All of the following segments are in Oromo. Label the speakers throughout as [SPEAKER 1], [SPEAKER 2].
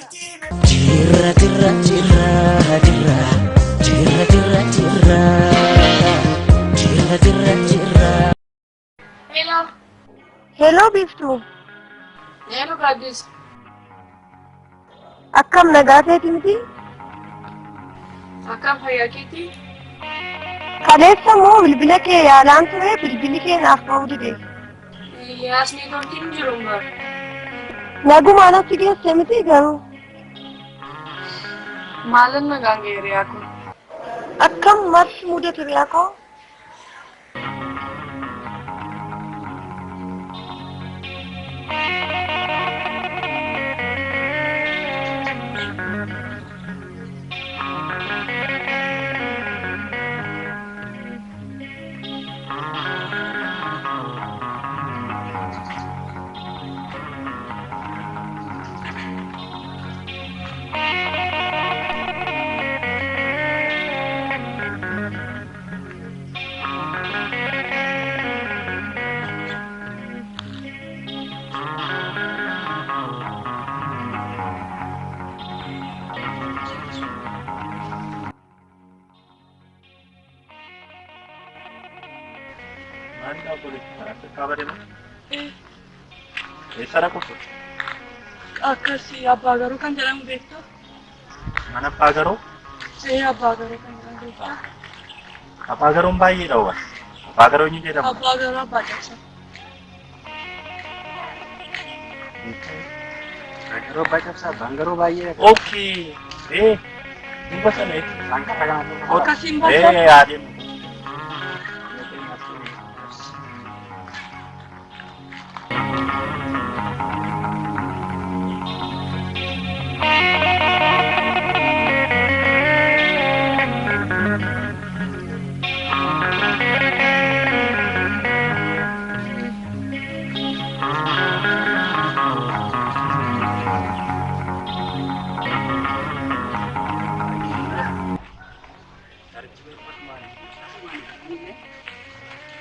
[SPEAKER 1] Jirra jirra jirra jirra jirra jirra jirra jirra jirra jirra.
[SPEAKER 2] Hello.
[SPEAKER 3] Hello Biftu.
[SPEAKER 2] Hello Gadis.
[SPEAKER 3] Akkam nagaatee miti?
[SPEAKER 2] Akkam fayyaa keetii?
[SPEAKER 3] Kaleessa moo bilbila kee yaalaan ture bilbilli kee naaf ba'uu dide.
[SPEAKER 2] Yaasni tortiin jiru mbar.
[SPEAKER 3] Nagumaan achi geesse miti garuu.
[SPEAKER 2] Maalan nagaan ga'eera yaakoo?
[SPEAKER 3] Akkam marti mudate yaakoo?
[SPEAKER 4] Mana boleh kabar dia? Esara kok?
[SPEAKER 2] Akkasi abbaa garuu kan jedhamu beektaa?
[SPEAKER 4] Mana abbaa garuu?
[SPEAKER 2] Abbaa garuu kan jedhamu beektaa?
[SPEAKER 4] Abbaa garuun baay'eedha waan. Abbaa garuu ni jedhama.
[SPEAKER 2] Abbaa garuu abbaa cabsa.
[SPEAKER 5] Garuu abbaa cabsa, abbaan garuu baay'eedha.
[SPEAKER 4] Okey. Duba sana itu.
[SPEAKER 5] Sangka tangan aku.
[SPEAKER 2] Akkasiin baasaa?
[SPEAKER 4] Adeemu.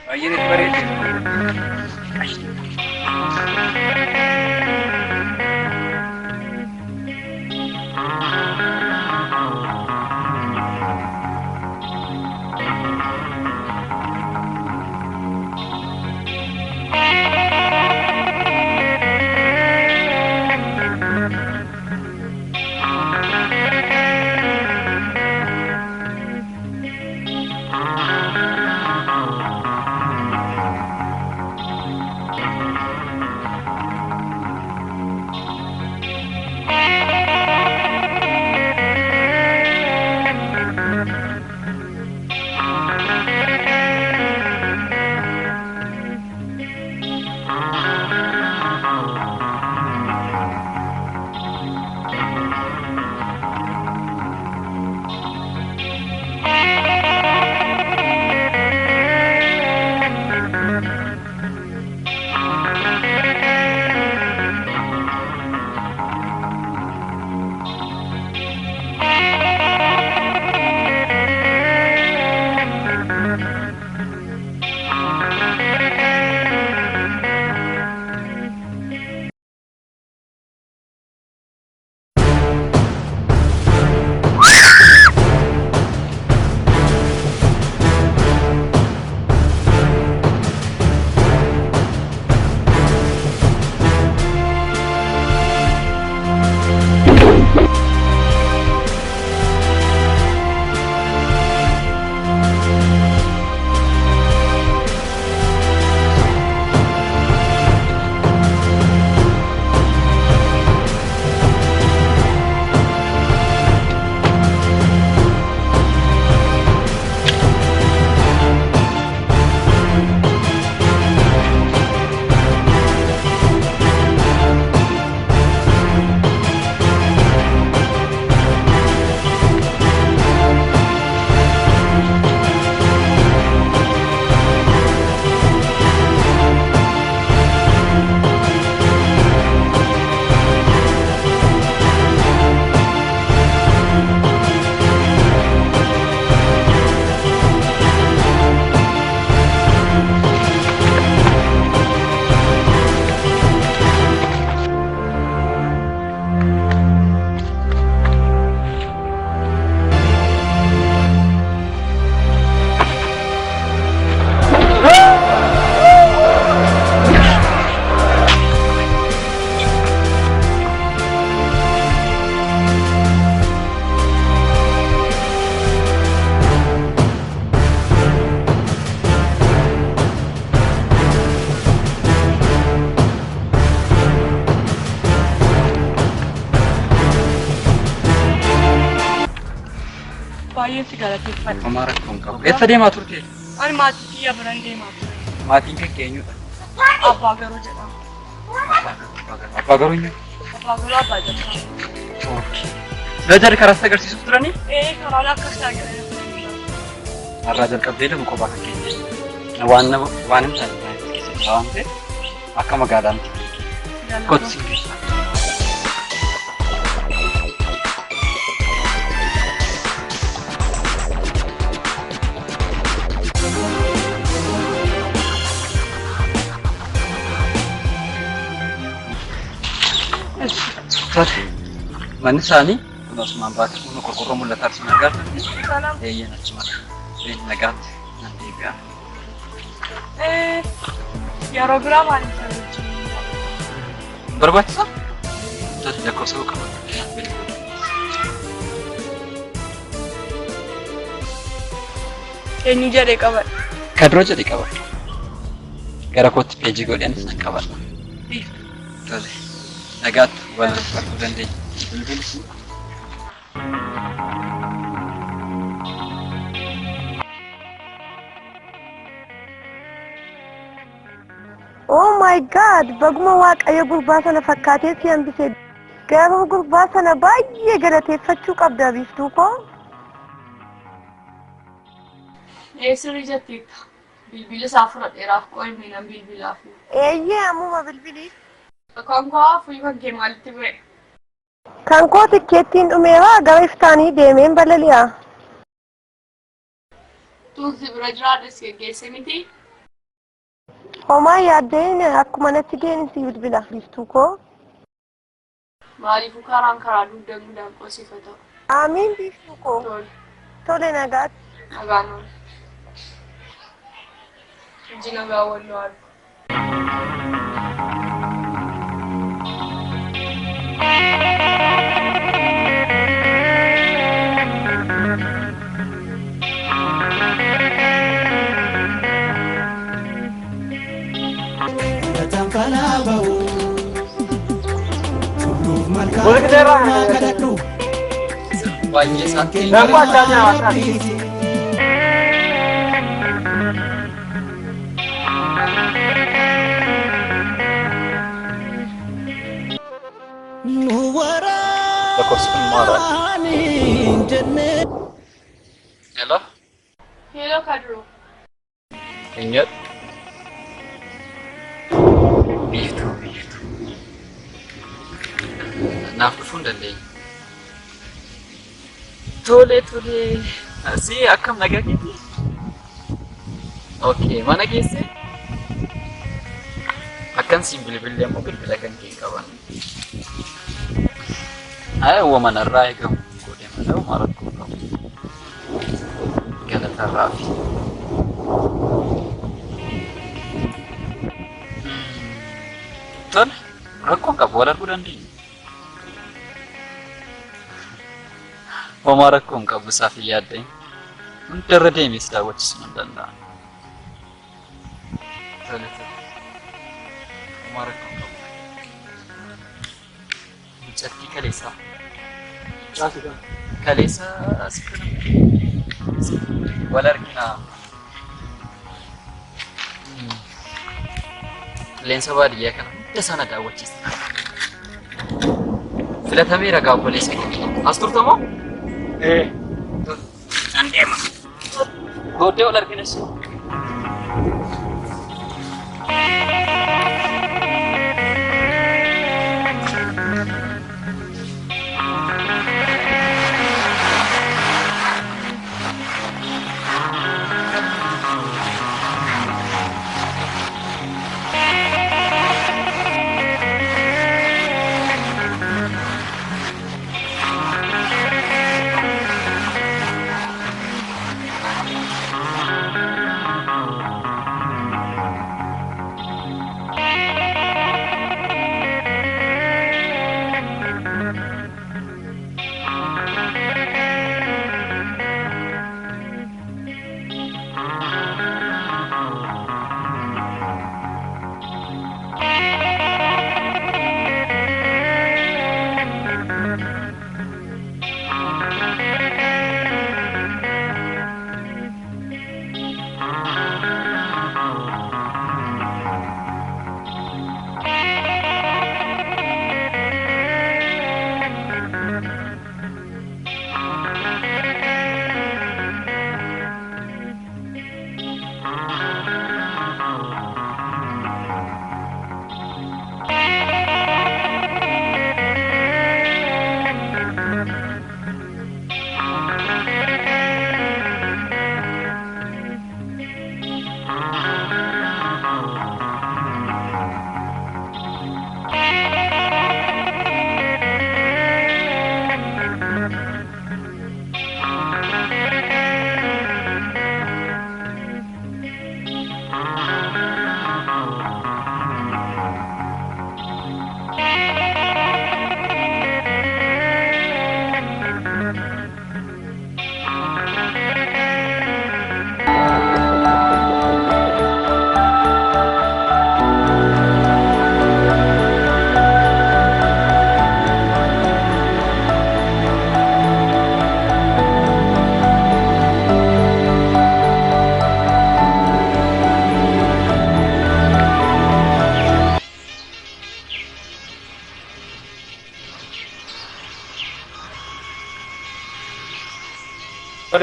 [SPEAKER 5] Baay'ee bareeda.
[SPEAKER 2] baay'een si galateeffadha.
[SPEAKER 5] Homaa rakkoon qabu. Eessa deemaa turte?
[SPEAKER 2] Ani maatii kiyya biran deemaa ture.
[SPEAKER 5] Maatiin kee eenyudha?
[SPEAKER 2] Abbaa garuu jedhama.
[SPEAKER 5] Abbaa garuu eenyu?
[SPEAKER 2] Abbaa garuu abbaa jabsaa.
[SPEAKER 5] Sila jarri karaa sitti agarsiisuuf turanii?
[SPEAKER 2] Karaan akkas taagiree.
[SPEAKER 5] Har'aa jalqabdee lama kophaa kan keenya. Waan hin taane keessatti waan ta'eef akka magaalaa miti. Kotsi. Manni isaanii akkasumaan baatee humna qorqorroo mul'ataa arsu nagaatti. Eeyyeen achuma nagaatti nan deebi'a.
[SPEAKER 2] Yeroo biraa maaliif ta'e?
[SPEAKER 5] Barbaachisa? Lakkoofsa qaba.
[SPEAKER 2] Eenyu jedhee qabadha?
[SPEAKER 5] Kadroo jedhee qabadha. Gara kootti peejii godhanis nan qabadha. Tole. Nagaatti wal arguu dandeenya.
[SPEAKER 3] Oh my God! Baguma waaqayyo gurbaa sana fakkaatee si hambisee garuu gurbaa sana baay'ee galateeffachuu qabda biiftuu koo.
[SPEAKER 2] Sirrii jetteetta. Bilbila isaa fudhadheeraaf qo'imee nan bilbilaaf.
[SPEAKER 3] Eeyyee ammuma bilbilii.
[SPEAKER 2] Kan koo furii kan kee maalitti bu'e?
[SPEAKER 3] Kan koo tikkeettiin dhumeeraa gara iftaanii deemeen balali'a.
[SPEAKER 2] Tuunsi bira jiraadhes geggeesse miti?
[SPEAKER 3] Homaa yaaddeen akkuma natti deemsi bilbila biiftuu koo.
[SPEAKER 2] Maaliifuu karaan karaa dugda gudaan qosiifata?
[SPEAKER 3] Amiin biiftuu koo. Tole nagaatti.
[SPEAKER 2] Nagaan oolu. Iji nagaa walloo argu.
[SPEAKER 5] Baay'ee isaatti. Lakkoofsi kun maal? Hello?
[SPEAKER 2] Hello Kadroo.
[SPEAKER 5] Eenyudha? Biiftuu. Naaf dhufuu hin dandeenye. Tole. Asii akkam nagaa keetii? Okay, mana geesse? Akkan siin bilbilee immoo bilbila kan kee qaban. Uumamaan irraa eegamu godhee malee uumaa rakkoo qabu. Galatarraa fi. Tole, rakkoon qabu wal arguu dandeenya. Uumaa rakkoon qabu isaaf hin yaaddeen. Hundarra deemees daawwachiisuu hin danda'a. Tole. Uumaa rakkoon qabu. Mucattii kaleessaa. Kaleessa wal arginaa. Qilleensa baadiyyaa kana hunda sana daawwachiisa. Filatamee ragaa obboleessa keenya. As turtamoo? Nan deema. Booddee wal arginas.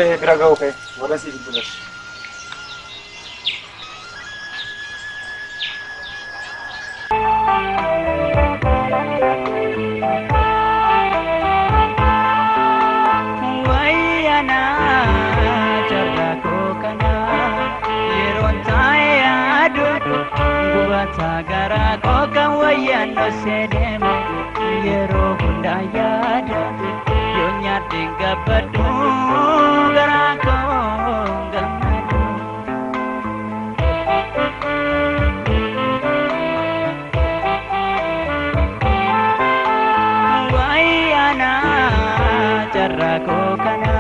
[SPEAKER 4] Tole bira ga'u ka'e warra si bilbilas.
[SPEAKER 1] Sagara kokan wayan no sedeme yero hundayada yonya tingga badu garako gamadu wayana jarako kana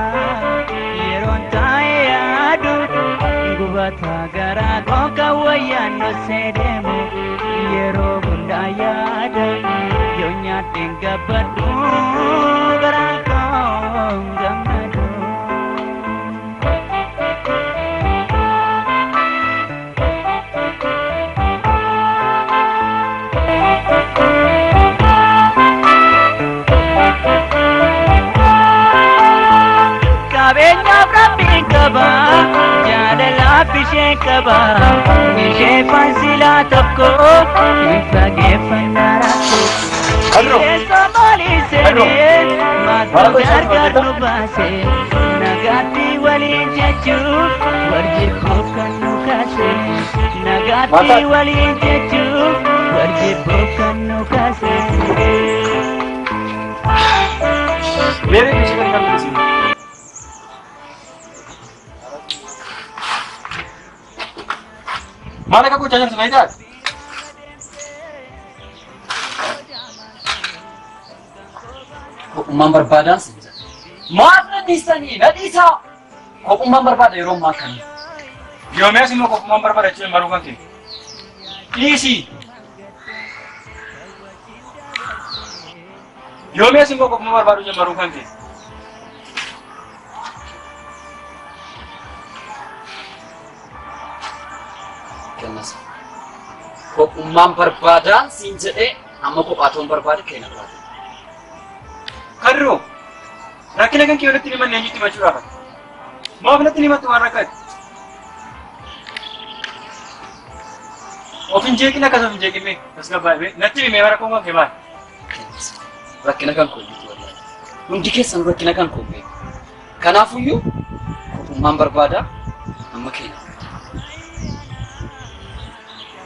[SPEAKER 1] yero tayadu gubata garako kawayan no sedeme yero hundayada yonya tingga badu garako gamadu kabenya prapi kaba jadala pishe kaba pishe fansila tapko ifage fandarako somali se magar karnu base nagati wali jechu warji kokanu kase nagati wali jechu warji kokanu kase
[SPEAKER 4] Mere pीछे करना किसी माने का कुछ चार्जर सुनाई था
[SPEAKER 5] Umman barbaadan sinja. Maafna dhiisanii na dhiisaa. Kophummaan barbaada yeroo ammaa kana.
[SPEAKER 4] yoo mee sinoo kophumaan barbaacha maruu kan ta'e dhiisi yoo mee sinoo kophumaan barbaadu maruu kan ta'e
[SPEAKER 5] Kennas. Kophummaan barbaadan siin jedhee amma kophaatoon barbaade kenna barbaade.
[SPEAKER 4] Kadro, rakkina kan kee walitti himan eenyutti machuudhaaf? Maaf natti himatu waan rakkate? Ofin jeeqina akkas ofin jeeqime as gabbaa'e natti himee bara koon kee maal?
[SPEAKER 5] Rakkina kan koo bitu wallahi. Hundi keessan rakkina kan koo beeku. Kanaafuyyuu kophummaan barbaada amma kenna.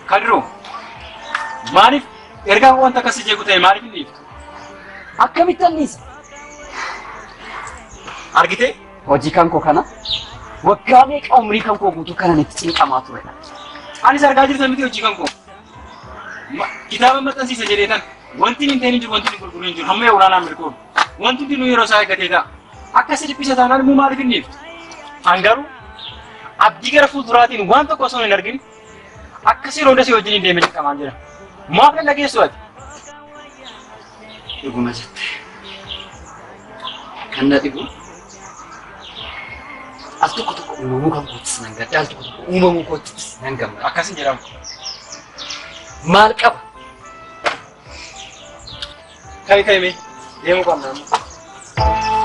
[SPEAKER 4] Kadro, maaliif ergaan wanta akkasii jeequ ta'e maaliif hin dhiiftu?
[SPEAKER 5] Akkamittan dhiisa?
[SPEAKER 4] Argite?
[SPEAKER 5] Hojii kan koo kana waggaa meeqa umrii kan koo guutuu kanan itti cinqamaa turedha.
[SPEAKER 4] Anis argaa jirtan miti hojii kan koo. Kitaaba maxxansiisa jedheetan wanti hin ta'in jiru wanti hin gurguru hin jiru hamma yoo ulaanaa mirgoon wanti hundi nu yeroo isaa eeggatee ta'a. Akkasii dhiphisa taanaan immoo maaliif hin dhiiftu? An garuu abdii gara fuulduraatiin waan tokko osoo hin argin akkasii roonda si wajjin hin deeme cinqamaan jira. Maaf hin dhageessu ati?
[SPEAKER 5] Dhuguma jette. Kan na dhibu al tokko tokko uumamuu kan kootis nan gadda al tokko tokko uumamuu kootis nan gammada.
[SPEAKER 4] Akkasin jedhamu.
[SPEAKER 5] Maal qaba?
[SPEAKER 4] Kai mee deemuu qabna amma.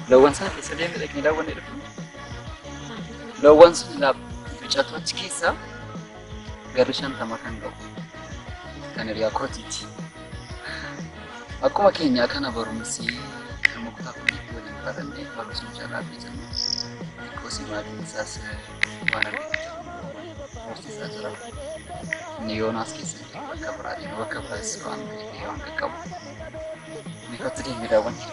[SPEAKER 5] Lawan sana keessa deemee dhaqnee daawwannee dhufne. Lawan sun biqiltoota keessa garri 50 kan qabu. Kan hiriyaa kootiiti. Akkuma keenya kana barumsi nama kutaa kunitti waliin barannee barumsa mucaalaa fi jennu. Kosii maatiin isaas waan argatu barsiisaa jira. Inni Yoonaas keessatti bakka biraatiin bakka biraas waan ta'eef waan qaqqabu. Inni kottu deemee daawwannee.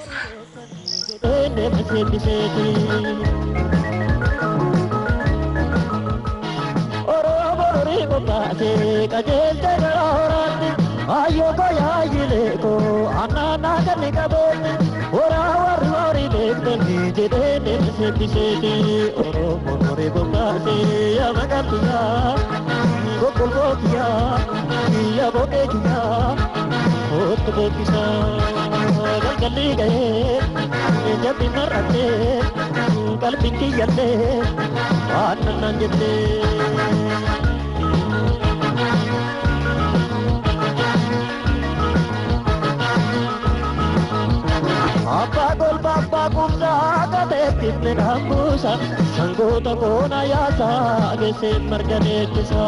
[SPEAKER 5] Oromo
[SPEAKER 6] baase qajeelte garooraatti ayyoo koyaayyileeko annaannaa ganni qabeenne horaa warri horii beektanii jedhee deebisetti oromoo horii bobbaase yaa maqaltiyaa gogolbootiyaa biyya boqeetiyaa hoottu boqqisaa galgalli ga'ee jabbi mar'attee qalbiin kiyyallee waan nannaan jettee. Abbaa golba abbaa kumsaa gateettiif midhaanbuusa sangoota koona yaasaa geesseen marga deettisa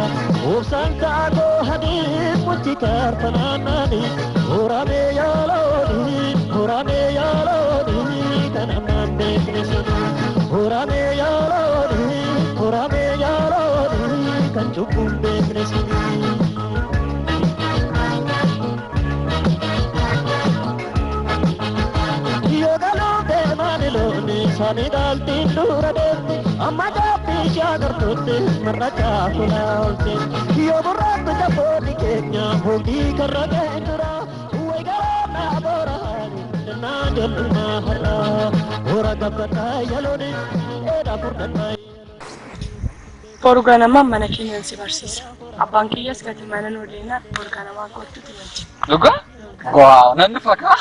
[SPEAKER 6] obsaan kaakoo hadiif muchi kaarfanaannani horamee yaalooni kan ammaan beeknisa horamee yaalooni kan cubbuun beeknisa. Sani daltiin dura deemte amma gaabbii ishee agartuutti marra caafulaa oolte yoo burraatti jaboonni keenya hojii karra ga'e dura uwwee garaa naa boora naa jallumaa har'aa boora gabbataa yalooni dheedaa furdannaa.
[SPEAKER 2] Borugaa namaa mana keenyan si barsiisa. Abbaan kiyyas gati mana nuu deena borugaa namaa kootuuti wajji.
[SPEAKER 5] Dhugaa? Waa nan dhufa kaa?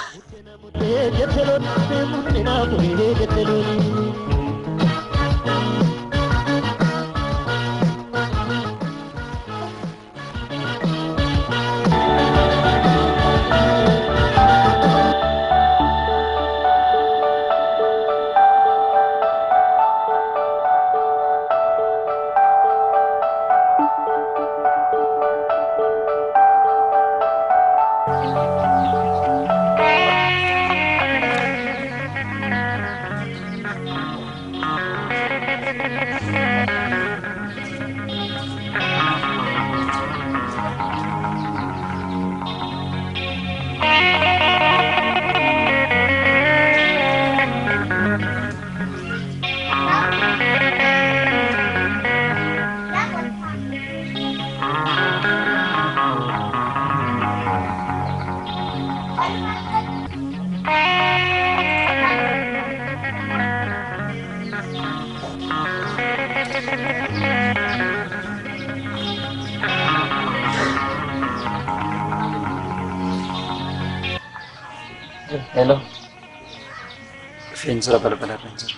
[SPEAKER 5] Hello. Fiinsa balbala irra jira.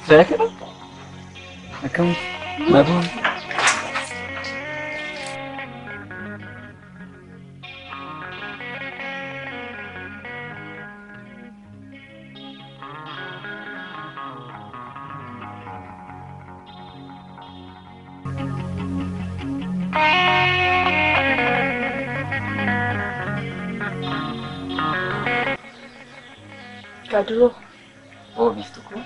[SPEAKER 5] Fekir? Akam? Mabun?
[SPEAKER 2] Kadro.
[SPEAKER 5] Oh, visto ko.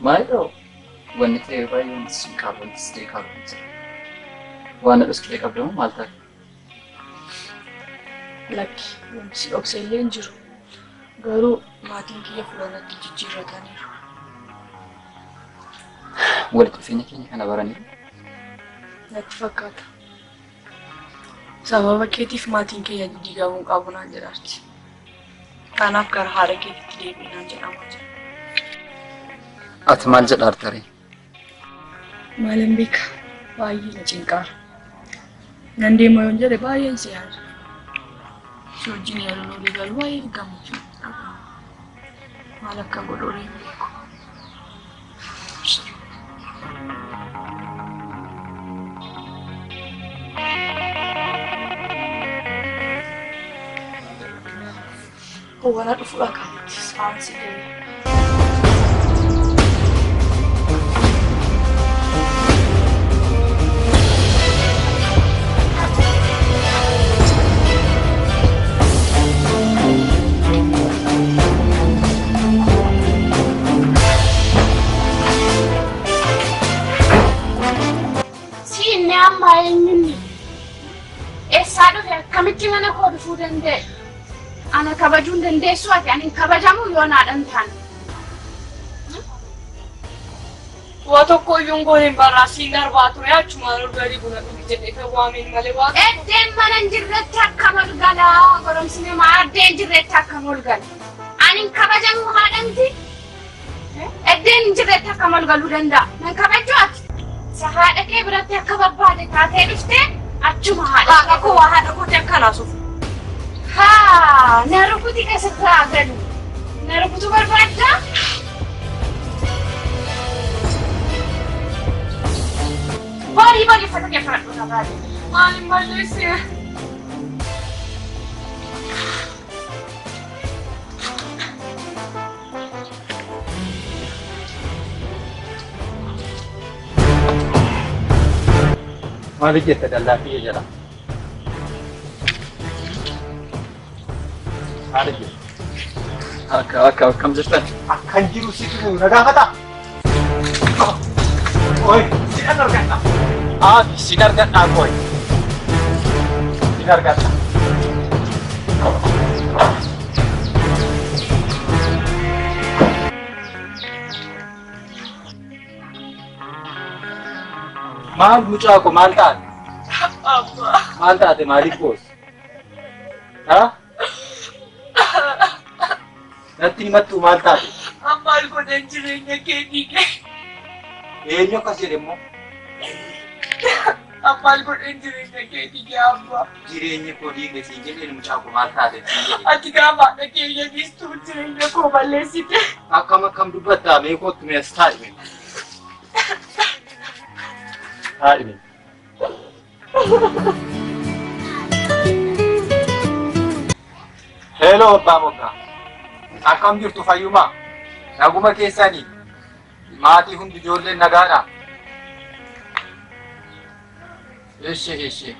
[SPEAKER 5] Mayo. Wanni ta'e baay'een si kaabontis ta'e kaabontis. Waan dhus ta'e qabdamu maal ta'a?
[SPEAKER 2] Lakki si dhokseellee hin jiru. Garuu maatiin kiyya fuulatti jijjiirrataniiru.
[SPEAKER 5] Walitti dhufeenya keenya kana baranii?
[SPEAKER 2] Natti fakkaata. Sababa keetiif maatiin kiyya diigamuu qabu naan jedhaarti. Kanaaf gara haadha keetitti deebiinaan jedhamaa jira.
[SPEAKER 5] Ati maal jedhaartare?
[SPEAKER 2] Maalin beeka baay'ee na cinqaara. Nan deema yoon jedhe baay'een si yaada. Si wajjin yaadannoo deegalu baay'ee gammachuu qaba. Maal akka godhu hin beeku. Wana dhufuudha kanatti saansii ga'ee. eenyunni eessaa dhufe akkamitti mana koo dhufuu danda'e? Ana kabajuun dandeessu ati ani kabajamu yoo naadhan taane.
[SPEAKER 7] Waa tokko iyyuu gooneen barraasiin darbaa ture achuma gadi buna dhugi jedhee kan waameen malee waa.
[SPEAKER 2] Eddeen mana hin jirretti akkam ol galaa goromsine maa eddeen jirretti akkam ol gala? Ani kabajamu haadhamti? Eddeen hin jirretti akkam ol galuu danda'a? Nan kabajuu ati? Sa haadha kee biratti akka barbaade taatee dhuftee achuma haadha.
[SPEAKER 7] Haadha koo waa haadha kooti akkanaa suufu.
[SPEAKER 2] Haa, na rukuti keessatti haa galu. Na rukutu barbaaddaa? Bari fata ke fara dona bari.
[SPEAKER 7] Maalin balleessee?
[SPEAKER 4] Maal jette dallaafi jira. Maal jette?
[SPEAKER 5] Akkam jirtan?
[SPEAKER 4] Akkan jiru situ nagaa fata. Oi, sinan argadha. Sinar gadhaa koi. Sinar gadhaa. Maal mucaa ko maal taate? Maal taate maaliif boos? Natti himattu maal taate?
[SPEAKER 7] Ammaal godhan jireenya keetii kee.
[SPEAKER 4] Eenyu akkas jedhe immoo?
[SPEAKER 7] Ammaal godhan jireenya keetii kee abbaa.
[SPEAKER 4] Jireenya koo dhiiga siin jedheen mucaa ko maal taate siin jedhe.
[SPEAKER 7] Ati gaafa haadha keenya dhiistuu jireenya koo balleessite.
[SPEAKER 4] Akkam dubbattaa mee kootu mee as taa'ime. Taa'ime. Hello abbaa moggaa. Akkam jirtu fayyumaa? Naguma keessanii? Maatii hundi ijoolleen nagaadha? Ishi.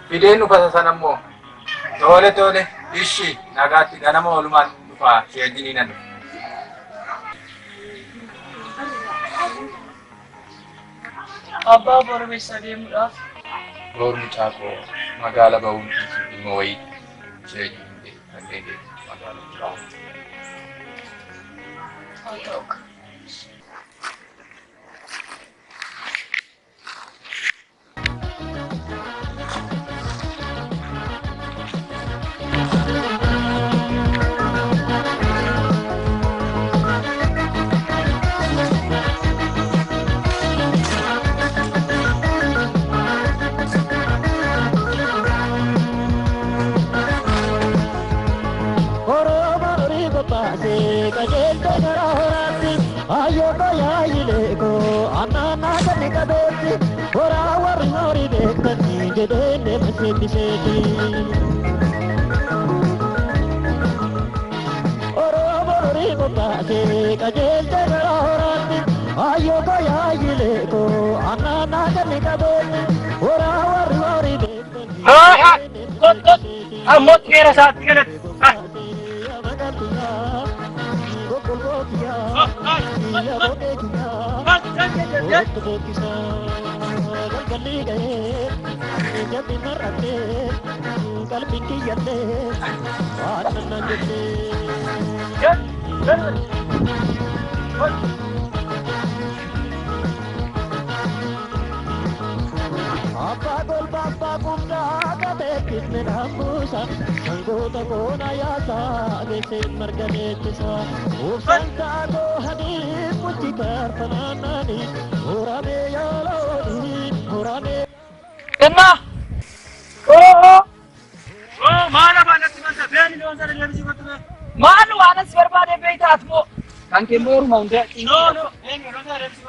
[SPEAKER 4] Fideen dhufasa sana immoo. Tole. Ishi nagaatti ganama oolumaan dhufaa sheejjinii nan dhufa.
[SPEAKER 7] Abbaa Boromeessaa deemuudhaaf.
[SPEAKER 4] Boor mucaa koo magaala ba'uun dhimma wayii sheejjinii kanneen magaala biraa.
[SPEAKER 7] Haa ta'u.
[SPEAKER 4] Amot kira saat kira.
[SPEAKER 1] Kenna?
[SPEAKER 4] Maala baanatti manta fe'anii loon sana deebisii kottu mee?
[SPEAKER 1] Maal waan as barbaade beektaat moo? Kan kee mooruma hundee.
[SPEAKER 4] No, eenyu loon sana deebisii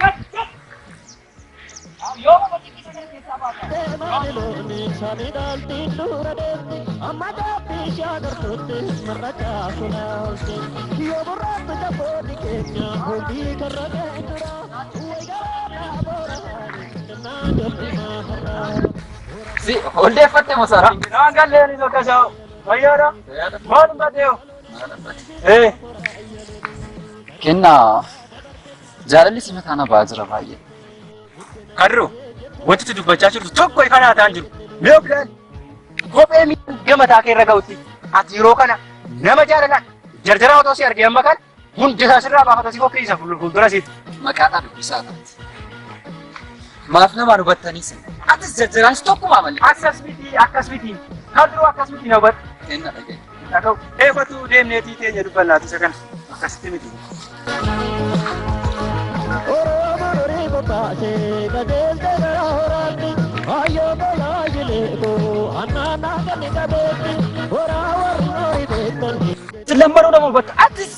[SPEAKER 4] kottu.
[SPEAKER 1] Yoo ma boci kisa kan keessaa baata.
[SPEAKER 5] Si, oldeeffatte mosara.
[SPEAKER 4] Naan galleeni tokko sha'u. Fayyaadha? Maalum baatee
[SPEAKER 5] Kenna jaalalli si mataana ba'a jira baay'ee.
[SPEAKER 4] Kadru, wanti dubbachaa jirtu tokko ifanaa ta'an jiru. Mee oblaan kophee gama taakee irra ga'utti ati yeroo kana nama jaalalaan jarjaraa otoo si argee amma kan hundi isaa sirraa baafata si fokkisa fuuldura siiti.
[SPEAKER 5] Maqaadhaan dubbisaa taati. Maaf namaan hubattaniis atis jarjaraanis tokkuma malee.
[SPEAKER 4] Akkas miti. Kan duruu akkas miti na hubatte.
[SPEAKER 5] Kenna dhaga'e.
[SPEAKER 4] Dhaga'u eebbatu deemneetii teenya dubbannaatu isa kana akkasitti miti.
[SPEAKER 6] oromo rori botase gadel de horati ayo bola jilego anana gani gabeti ora warnoi betani
[SPEAKER 4] Lambaru nama hubatte atis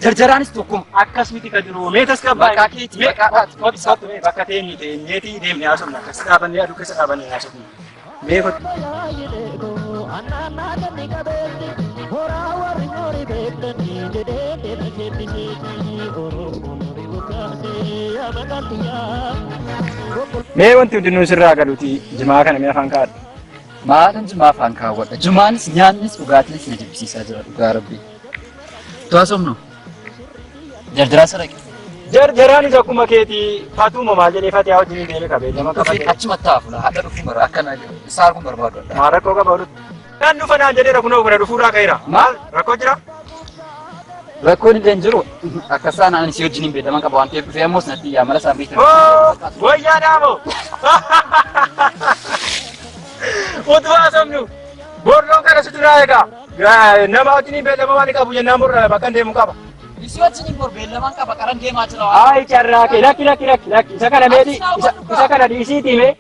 [SPEAKER 4] jarjaraanis tokkuma akkas miti ka duruu meetas qabbaa.
[SPEAKER 5] Maqaa keetii maqaadhaati.
[SPEAKER 4] Kottu bakka teenye teenyeetii deemnee haasofna akkas dhaabannee aduu keessa dhaabannee haasofna. Mee kottu.
[SPEAKER 6] bola jilego anana gani gabeti ora warnoi betani de de cheti oromo rori botase amagatiya
[SPEAKER 4] Mee wanti hundinuu sirraa galuuti jimaa kana mee afaan kaadha.
[SPEAKER 5] Maalan jimaa afaan kaawwadha. Jimaanis nyaannis dhugaatiinis na jibbisiisaa jira dhugaa rabbii. To'asomnu jarjaraa saraqe.
[SPEAKER 4] Jarjaraanis akkuma keetii fatuma maal jedhee fatee wajjin deeme qabeenya
[SPEAKER 5] Dhufee achumatti haafudha. Haadha dhufuu mara akkana isaa arguun barbaadu.
[SPEAKER 4] Maa rakkoo qaba odutti. Kan dhufa naan jedheera kunoo kuna dhufuurraa ka'eera. Maal rakkoo jira?
[SPEAKER 5] Rakkoon illee hin jiru. Akka isaan ani si wajjin hin beekaman qaba waan ta'eef dhufee ammoos natti yaamala isaa beektan.
[SPEAKER 4] Wayyaa dhaamoo! Utuu haasofnu borroon kana situ naa egaa. Nama wajjin beellama waan qabu jennaan borra bakka deemu qaba.
[SPEAKER 5] Isi wajjin hin beellaman qaba qaran deemaa jira.
[SPEAKER 4] Ay carraa kee lakki isa kana meeti isa kana dhiisiitii mee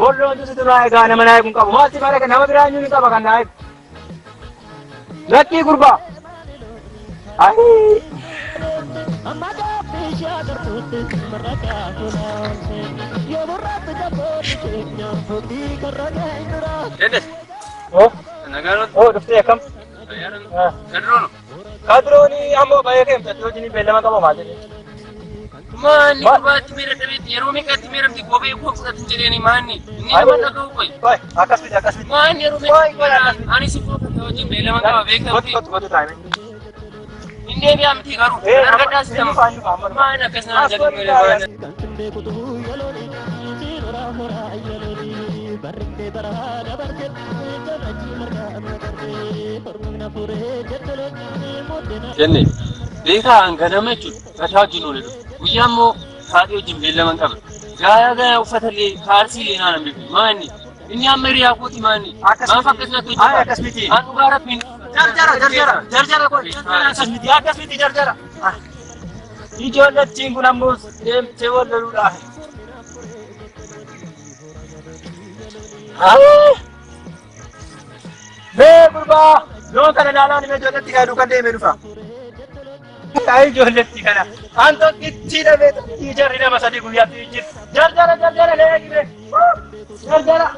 [SPEAKER 4] borroon situ naa egaa nama naa eeguun qabu. Maal si malee nama biraa hin qaba kan naa eegu. Lakkii gurbaa. Ay.
[SPEAKER 6] amada pisha gartutti maraka kulause yo burrat jaboti kenya foti karraga indra
[SPEAKER 4] Dennis. Oh. Nagaro. Oh, dhuftee akkam? Kadroon. Kadrooni ammoo baay'ee keemtatti wajjin beellama qaba maal jedhee.
[SPEAKER 1] Maanni gurbaatti miidhagdeetti yeroo meeqatti miidhagdi kophee koo fudhatu jedheeni maanni inni nama dhaga'u qoy.
[SPEAKER 4] Akkas miti.
[SPEAKER 1] Maanni yeroo meeqatti ani si fuudhatu wajjin beellama qaba beekamti.
[SPEAKER 4] Kottu taa'ime.
[SPEAKER 1] Inni deebi'aa miti garuu argadhaa si nama. Maanni akkas naan jedhu beellama.
[SPEAKER 6] kante kutu yaloni sinora hora yaloni barrinde barada barke janaji marga marge hormana pure jetelo modena
[SPEAKER 1] Jenne beekaa ganama jechuudha gataa wajjin oole dhufu. Guyyaa immoo haadhi wajjin beellaman qaba. Gaayaa uffatallee kaarsiilee naan beeku. Maanni inni amma hiriyaa kooti maanni. Maaf akkas natti hojjetaa.
[SPEAKER 4] Akkas miti.
[SPEAKER 1] An dhugaa rabbiin.
[SPEAKER 4] Akkas miti jarjara. Ijoollettiin kun ammoo deemtee wal loluudhaaf. Mee gurbaa loon kana ilaalaa nima ijoolletti gaaduu kan deemee dhufa. Kaa ijoolletti kana an tokkitti dhabee tokkitti jarri nama sadii guyyaatti jijjiir. Jarjara leegime. Jarjara.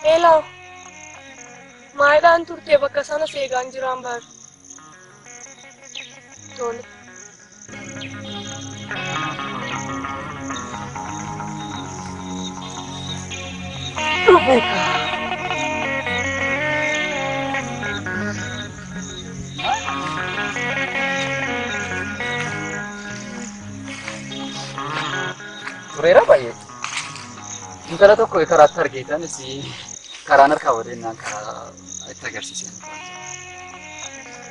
[SPEAKER 7] Hello. Maayidhaan turtee bakka sana seegaan jiraan baatu. Tole.
[SPEAKER 5] Tureera baay'ee. Intala tokko karaatti argitan si karaan harkaa wadeenyaan karaa itti agarsiisan.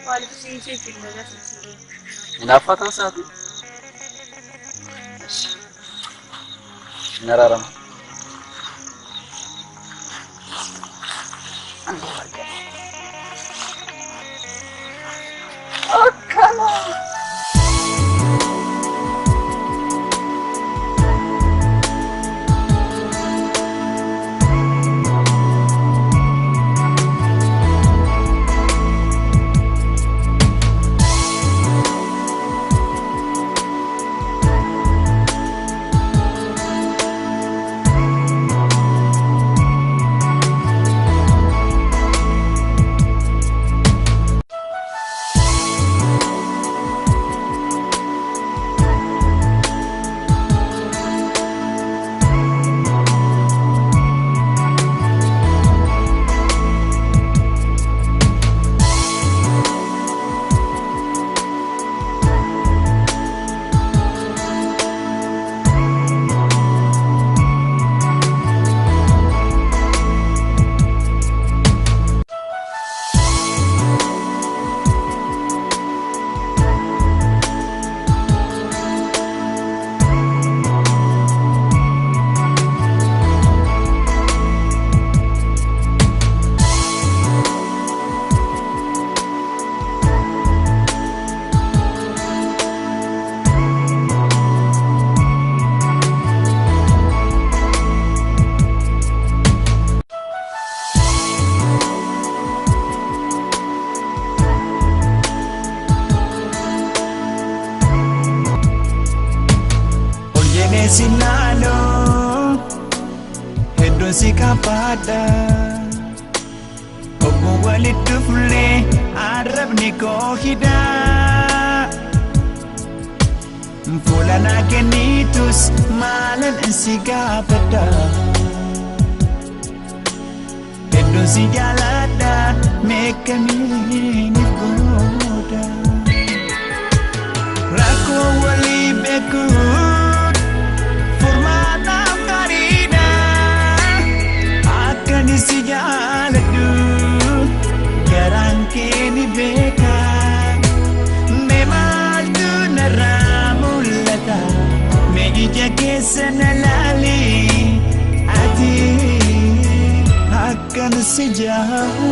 [SPEAKER 7] Maaliif siinsiif hin agarsiisu?
[SPEAKER 5] Hinaaffatan isaati. Hin araarama. Akka
[SPEAKER 8] Sinalo hedduun si kabaadha obbo walit dhufne arrabni koo hidhaa fuula naa kennitus maalan si gaafadha hedduun si jaaladha meeqamiin gooda rakkoo walii beekuu si jaaladu garaan kee ni beeka mee maaltu narraa mul'ata mee ija keessa na laali ati akkan si jaaladu.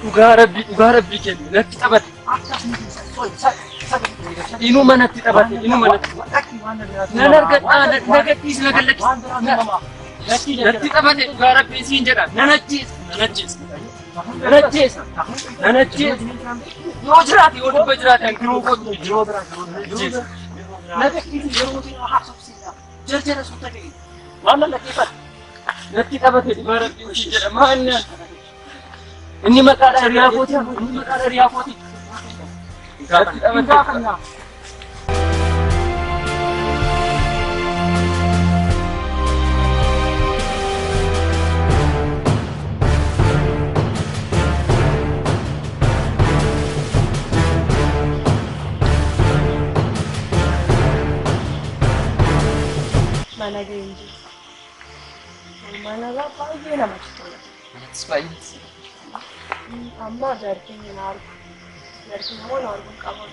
[SPEAKER 1] Ugarabbi kennu natti taphate inuma natti taphate inuma natti nan argadhaa nagattiis natti taphate ugarabbi siin jedha nan ajjeesa yoo jiraate yoo dubba jiraate an kiruu kootu jiroo bira nagattiis yeroo haasofsiisa jarjara sutta ta'e waan lallakeeffate natti taphate ugarabbi siin jedha maanni inni maqaadha hiriyaa kooti gaatti taphatee
[SPEAKER 2] mana geenye mana la baay'ee namatti tola. Amma jarkin hin argu. Jarkin immoo hin arguun qabu.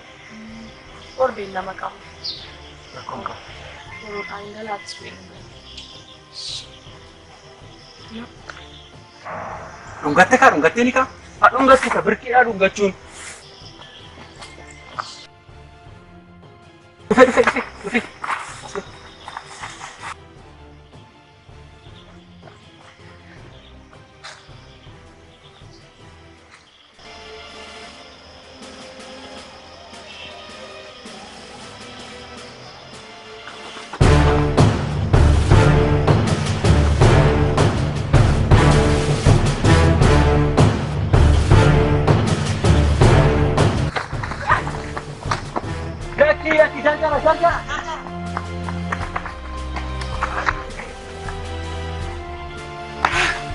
[SPEAKER 2] Orbiin nama qabu. Yeroo kaan galaattis beekamu.
[SPEAKER 4] Dhungattee ni kaa?
[SPEAKER 1] Dhungatte birqiidhaa dhungachuun. Dhufe.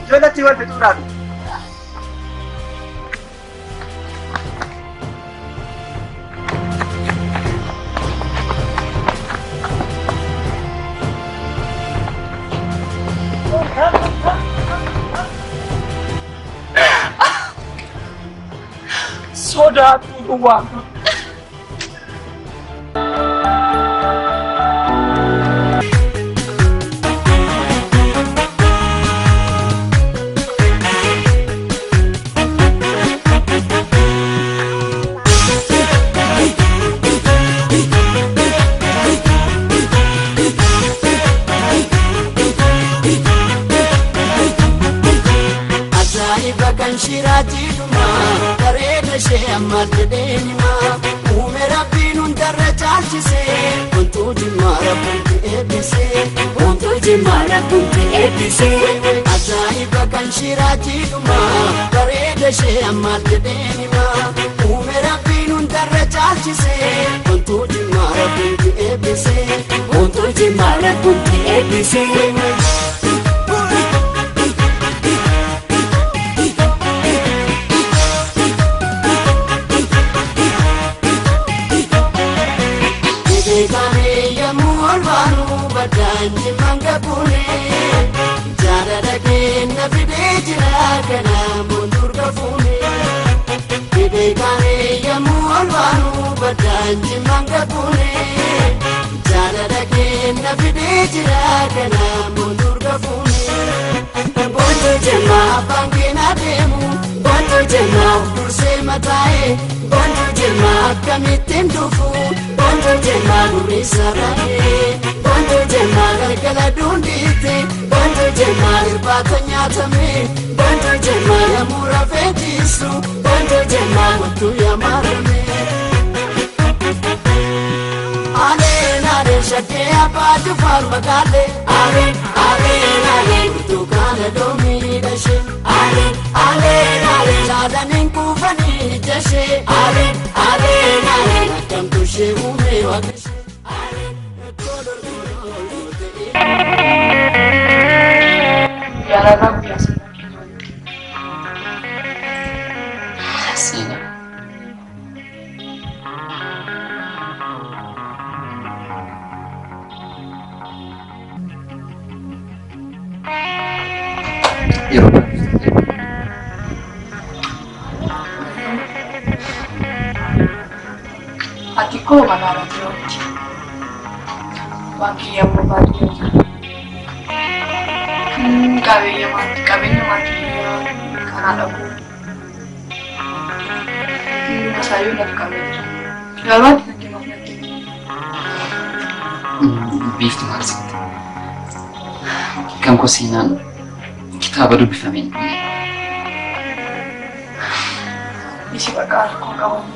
[SPEAKER 4] Ijoolletti wal fixuudhaan.
[SPEAKER 1] Sodaatu duwwaa.
[SPEAKER 6] Shirati duma karena shemat denima umera binun darajatise untuk dimara bunti ebise untuk dimara bunti ebise ajaib kan shirati duma karena shemat denima umera binun darajatise untuk dimara bunti ebise untuk dimara bunti ebise Danji mangga pune, jara dake na fide jira kana mundur kafune. Fide kane ya mualwanu, danji mangga pune, jara dake na fide jira kana mundur kafune. Bonjo jema bangina demu, bonjo jema urse matae, bonjo jema kamitin dufu, bonjo jema gurisa rahe. Bonjo jema galgala dundite, bonjo jema irbata nyatame, bonjo jema yamura fetisu, bonjo jema mutu yamarame. Ale shake apatu farmagale, ale mutu kana domi dashe, ale ladanin kufani jashe, ale nakam tushe ume wakashe.
[SPEAKER 2] Jaalala guyyaa seenaa keenya
[SPEAKER 5] Seenaa. Yeroo baay'ee
[SPEAKER 2] ati koo magaalaa jiruutti bakkii yemmuu baadiyyaa jiru. Qabeenya maatii kanaa dhabuu masaayyuu lafa qabee jira. Garuu ati fakkeenyaaf natti
[SPEAKER 5] biiftu maal sitti? Kan koo seenaan kitaaba dubbifameen
[SPEAKER 2] isi bakka harkoo qabamu.